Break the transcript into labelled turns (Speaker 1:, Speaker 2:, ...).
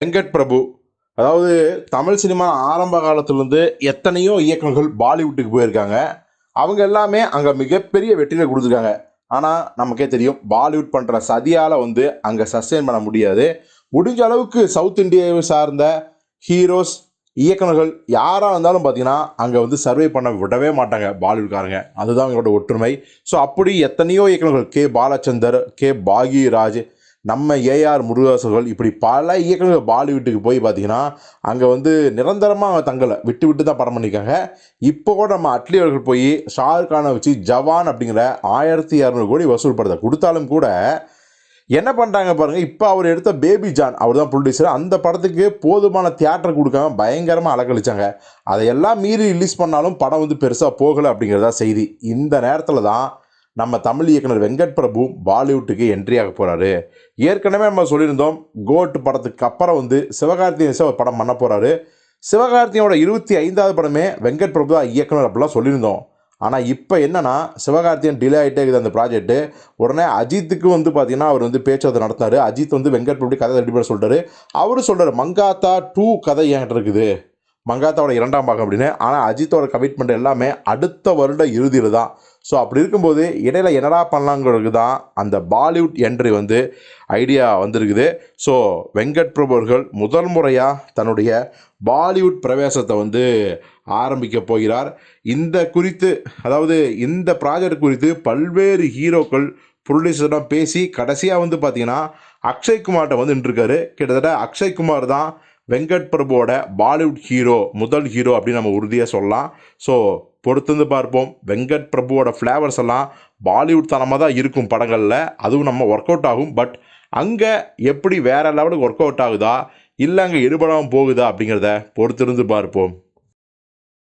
Speaker 1: வெங்கட் பிரபு. அதாவது தமிழ் சினிமா ஆரம்ப காலத்திலேருந்து எத்தனையோ இயக்குனர்கள் பாலிவுட்டுக்கு போயிருக்காங்க. அவங்க எல்லாமே அங்கே மிகப்பெரிய வெற்றியை கொடுத்துருக்காங்க. ஆனால் நமக்கே தெரியும் பாலிவுட் பண்ணுற சதியால் அங்கே சஸ்டெயின் பண்ண முடியாது. முடிஞ்ச அளவுக்கு சவுத் இந்தியாவை சார்ந்த ஹீரோஸ் இயக்குனர்கள் யாராக இருந்தாலும் பார்த்தீங்கன்னா அங்கே சர்வே பண்ண விடவே மாட்டாங்க பாலிவுட்காரங்க. அதுதான் அவங்களோட ஒற்றுமை. ஸோ அப்படி எத்தனையோ இயக்குனர்கள் கே பாலச்சந்தர், கே பாக்யராஜ், நம்ம ஏஆர் முருகதாஸ் இப்படி பல இயக்குனர்கள் பாலிவுட்டுக்கு போய் பார்த்தீங்கன்னா அங்கே நிரந்தரமாக தங்களை விட்டு விட்டு தான் படம் பண்ணியிருக்காங்க. இப்போ கூட நம்ம அட்லி அவர்கள் போய் ஷாருக் கானை வச்சு ஜவான் அப்படிங்கிற 1200 கோடி வசூல் படத்தை கொடுத்தாலும் கூட என்ன பண்ணுறாங்க பாருங்கள். இப்போ அவர் எடுத்த பேபி ஜான், அவர் தான் ப்ரொடியூசர், அந்த படத்துக்கு போதுமான தியேட்டர் கொடுக்காம பயங்கரமாக அலக்கழிச்சாங்க. அதையெல்லாம் மீறி ரிலீஸ் பண்ணாலும் படம் பெருசாக போகலை அப்படிங்கிறதா செய்தி. இந்த நேரத்தில் தான் நம்ம தமிழ் இயக்குனர் வெங்கட் பிரபு பாலிவுட்டுக்கு என்ட்ரி ஆக போகிறாரு. ஏற்கனவே நம்ம சொல்லியிருந்தோம் கோட் படத்துக்கு அப்புறம் சிவகார்த்திகேயன் ஒரு படம் பண்ண போகிறாரு. சிவகார்த்திகேயனோட 25வது படமே வெங்கட் பிரபு தான் இயக்குனர் அப்படிலாம் சொல்லியிருந்தோம். ஆனால் இப்போ என்னென்னா சிவகார்த்திகேயன் டிலே ஆகிட்டே இருக்குது அந்த ப்ராஜெக்ட்டு. உடனே அஜித்துக்கு பார்த்தீங்கன்னா அவர் பேச்சுவார்த்தை நடத்தினார். அஜித் வெங்கட் பிரபு கதை ரெடி பண்ண சொல்லிட்டாரு. அவரு சொல்கிறார் மங்காத்தா 2 கதை என்கிட்ட இருக்குது, மங்காத்தாவோட 2ஆம் பாகம் அப்படின்னு. ஆனால் அஜித்தோட கமிட்மெண்ட் எல்லாமே அடுத்த வருட இறுதியில் தான். ஸோ அப்படி இருக்கும்போது இடையில என்னடா பண்ணலாங்கிறது தான் அந்த பாலிவுட் என்ட்ரி ஐடியா வந்திருக்குது. ஸோ வெங்கட் பிரபு அவர்கள் முதல் முறையாக தன்னுடைய பாலிவுட் பிரவேசத்தை ஆரம்பிக்க போகிறார். இந்த குறித்து, அதாவது இந்த ப்ராஜெக்ட் குறித்து பல்வேறு ஹீரோக்கள் ப்ரொடியூசர்லாம் பேசி கடைசியாக பார்த்தீங்கன்னா அக்ஷய்குமார்கிட்ட நின்றுருக்காரு. கிட்டத்தட்ட அக்ஷய்குமார் தான் வெங்கட் பிரபுவோட பாலிவுட் ஹீரோ, முதல் ஹீரோ அப்படின்னு நம்ம உறுதியாக சொல்லலாம். ஸோ பொறுத்து பார்ப்போம். வெங்கட் பிரபுவோட ஃப்ளேவர்ஸ் எல்லாம் பாலிவுட் தனமாக தான் இருக்கும் படங்களில், அதுவும் நம்ம ஒர்க் அவுட் ஆகும். பட் அங்கே எப்படி வேறு லெவலுக்கு ஒர்க் அவுட் ஆகுதா இல்லை அங்கே எடுபடாமல் போகுதா அப்படிங்கிறத பொறுத்திருந்து பார்ப்போம்.